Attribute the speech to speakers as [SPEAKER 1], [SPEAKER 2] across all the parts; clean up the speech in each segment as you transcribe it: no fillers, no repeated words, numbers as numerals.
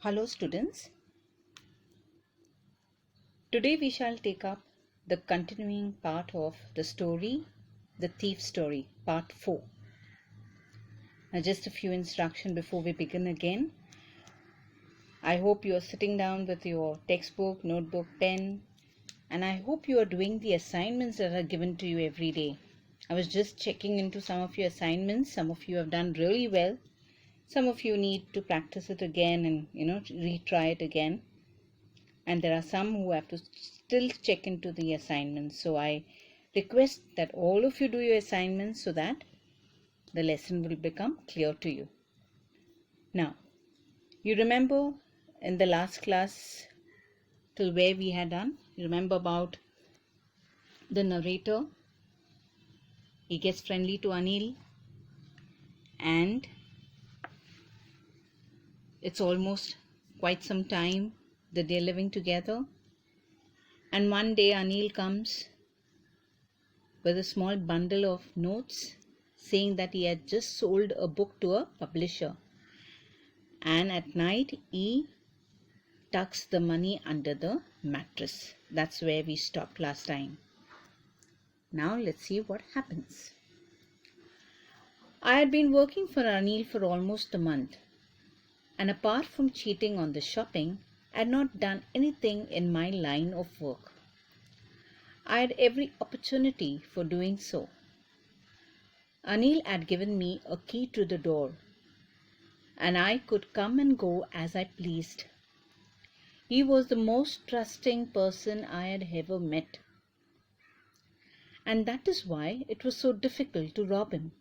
[SPEAKER 1] Hello students, today we shall take up the continuing part of the story, The Thief Story, part 4. Now just a few instructions before we begin again. I hope you are sitting down with your textbook, notebook, pen, and I hope you are doing the assignments that are given to you every day. I was just checking into some of your assignments. Some of you have done really well. Some of you need to practice it again and retry it again. And there are some who have to still check into the assignments. So I request that all of you do your assignments so that the lesson will become clear to you. Now, you remember in the last class till where we had done? You remember about the narrator? He gets friendly to Anil and it's almost quite some time that they're living together. And one day Anil comes with a small bundle of notes saying that he had just sold a book to a publisher, and at night he tucks the money under the mattress. That's where we stopped last time. Now let's see what happens. I had been working for Anil for almost a month, and apart from cheating on the shopping, I had not done anything in my line of work. I had every opportunity for doing so. Anil had given me a key to the door, and I could come and go as I pleased. He was the most trusting person I had ever met, and that is why it was so difficult to rob him.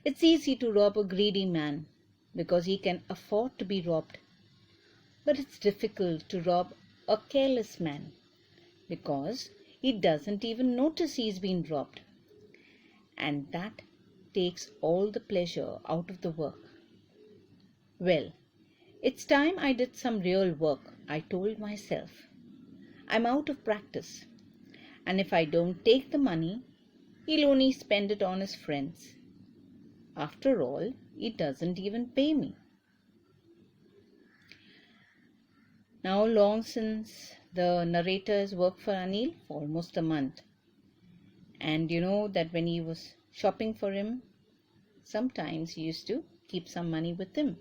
[SPEAKER 1] It's easy to rob a greedy man because he can afford to be robbed, but it's difficult to rob a careless man because he doesn't even notice he's been robbed, and that takes all the pleasure out of the work. Well, it's time I did some real work, I told myself. I'm out of practice, and if I don't take the money, he'll only spend it on his friends. After all, he doesn't even pay me. Now, long since the narrator has worked for Anil for almost a month, and you know that when he was shopping for him, sometimes he used to keep some money with him.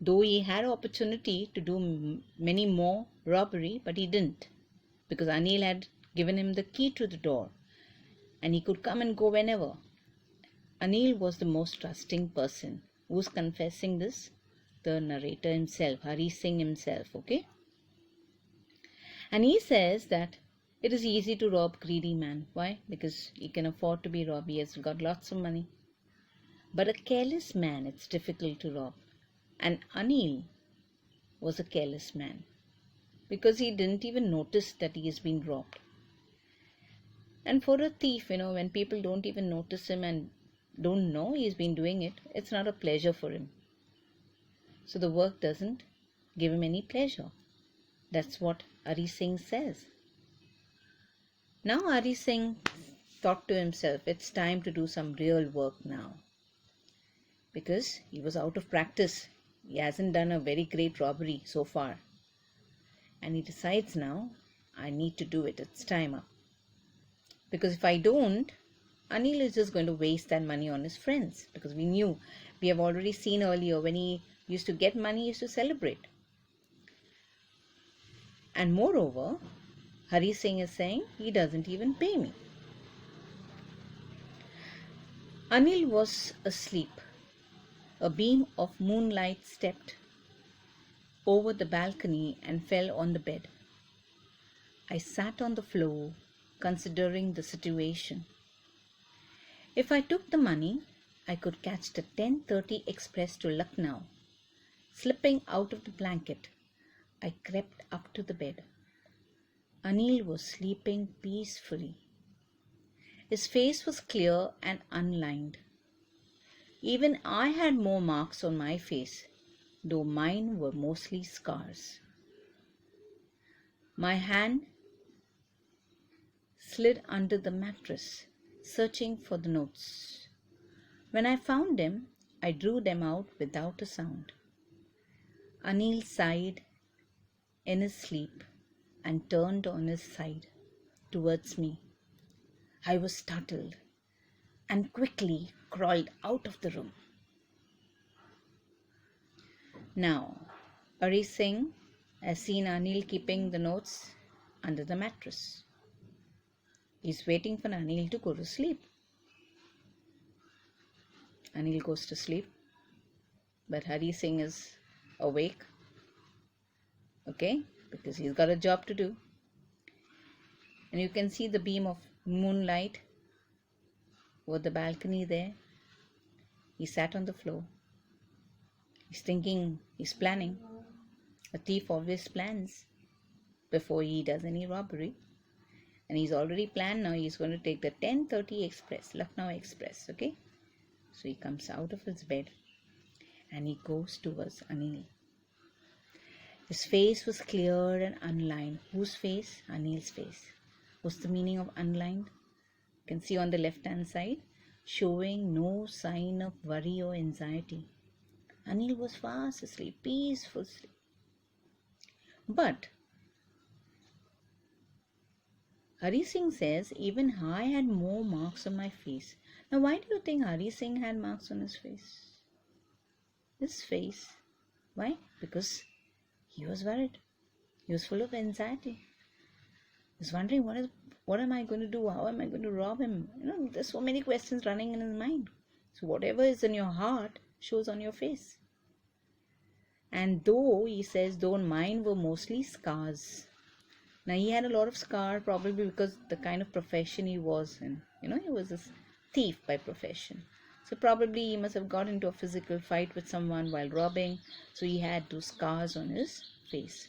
[SPEAKER 1] Though he had opportunity to do many more robbery, but he didn't, because Anil had given him the key to the door and he could come and go whenever. Anil was the most trusting person. Who's confessing this? The narrator himself, Hari Singh himself, okay? And he says that it is easy to rob greedy man. Why? Because he can afford to be robbed. He has got lots of money. But a careless man, it's difficult to rob. And Anil was a careless man because he didn't even notice that he has been robbed. And for a thief, when people don't even notice him and don't know he's been doing it, it's not a pleasure for him. So the work doesn't give him any pleasure. That's what Hari Singh says. Now Hari Singh thought to himself, it's time to do some real work now. Because he was out of practice. He hasn't done a very great robbery so far. And he decides now, I need to do it. It's time up. Because if I don't, Anil is just going to waste that money on his friends. Because we have already seen earlier, when he used to get money, he used to celebrate. And moreover, Hari Singh is saying he doesn't even pay me. Anil was asleep. A beam of moonlight stepped over the balcony and fell on the bed. I sat on the floor, considering the situation. If I took the money, I could catch the 10:30 express to Lucknow. Slipping out of the blanket, I crept up to the bed. Anil was sleeping peacefully. His face was clear and unlined. Even I had more marks on my face, though mine were mostly scars. My hand slid under the mattress, searching for the notes. When I found them, I drew them out without a sound. Anil sighed in his sleep and turned on his side towards me. I was startled and quickly crawled out of the room. Now, Hari Singh has seen Anil keeping the notes under the mattress. He's waiting for Anil to go to sleep. Anil goes to sleep, but Hari Singh is awake, okay, because he's got a job to do. And you can see the beam of moonlight over the balcony there. He sat on the floor. He's thinking, he's planning. A thief always plans before he does any robbery. And he's already planned now. He's going to take the 10:30 express, Lucknow Express, okay? So he comes out of his bed and he goes towards Anil. His face was clear and unlined. Whose face? Anil's face. What's the meaning of unlined? You can see on the left-hand side, showing no sign of worry or anxiety. Anil was fast asleep, peaceful sleep. But Hari Singh says, even I had more marks on my face. Now, why do you think Hari Singh had marks on his face? His face. Why? Because he was worried. He was full of anxiety. He was wondering, what am I going to do? How am I going to rob him? There's so many questions running in his mind. So whatever is in your heart shows on your face. And he says, though mine were mostly scars. Now, he had a lot of scar probably because the kind of profession he was in. He was a thief by profession. So probably he must have got into a physical fight with someone while robbing. So he had those scars on his face.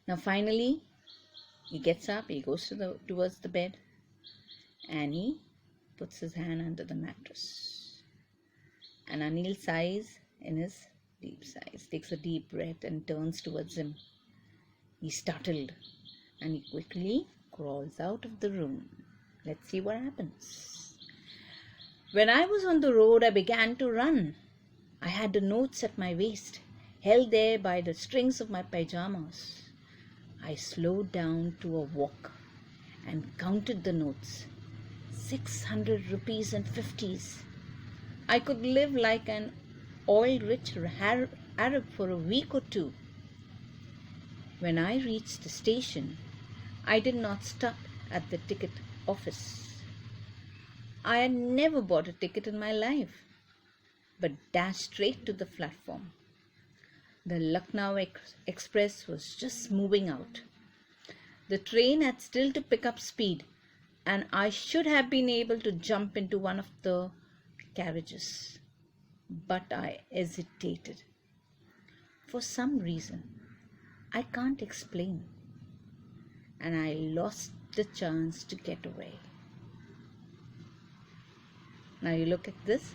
[SPEAKER 1] Now, finally, he gets up, he goes towards the bed, and he puts his hand under the mattress. And Anil sighs in his deep sighs, takes a deep breath and turns towards him. He's startled and he quickly crawls out of the room. Let's see what happens. When I was on the road, I began to run. I had the notes at my waist, held there by the strings of my pajamas. I slowed down to a walk and counted the notes. 600 rupees and 50s. I could live like an oil-rich Arab for a week or two. When I reached the station, I did not stop at the ticket office. I had never bought a ticket in my life, but dashed straight to the platform. The Lucknow Express was just moving out. The train had still to pick up speed, and I should have been able to jump into one of the carriages. But I hesitated. For some reason, I can't explain, and I lost the chance to get away. Now you look at this.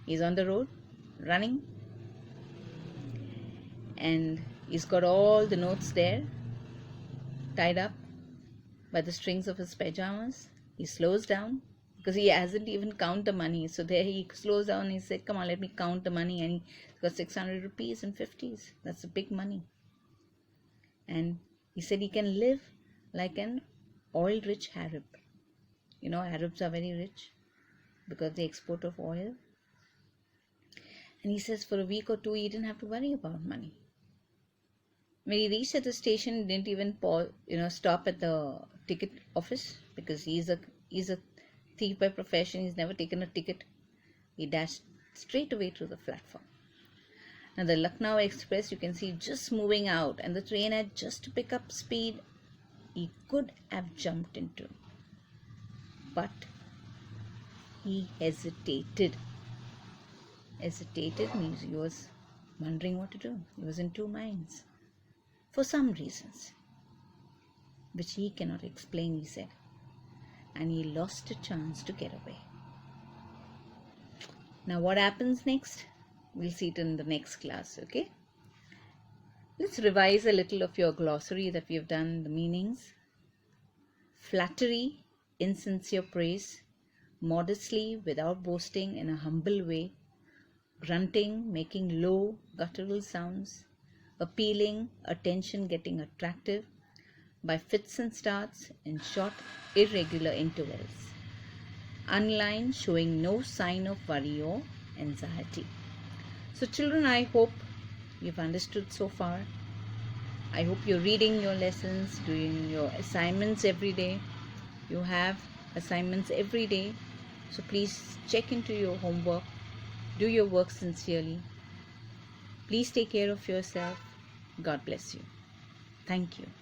[SPEAKER 1] He's on the road, running, and he's got all the notes there, tied up by the strings of his pajamas. He slows down because he hasn't even counted the money. So there he slows down and he said, come on, let me count the money. And he's got 600 rupees and 50s. That's a big money. And he said he can live like an oil-rich Arab. Arabs are very rich because they export of oil. And he says for a week or two, he didn't have to worry about money. When he reached at the station, he didn't even stop at the ticket office because he's a thief by profession. He's never taken a ticket. He dashed straight away to the platform. Now the Lucknow Express, you can see, just moving out, and the train had just to pick up speed. He could have jumped into, but he hesitated. Hesitated means he was wondering what to do. He was in two minds for some reasons which he cannot explain, he said, and he lost a chance to get away. Now what happens next? We'll see it in the next class, okay? Let's revise a little of your glossary that we have done, the meanings. Flattery, insincere praise, modestly, without boasting, in a humble way, grunting, making low, guttural sounds, appealing, attention getting attractive, by fits and starts in short, irregular intervals. Unlined, showing no sign of worry or anxiety. So, children, I hope you've understood so far. I hope you're reading your lessons, doing your assignments every day. You have assignments every day. So, please check into your homework, do your work sincerely. Please take care of yourself. God bless you. Thank you.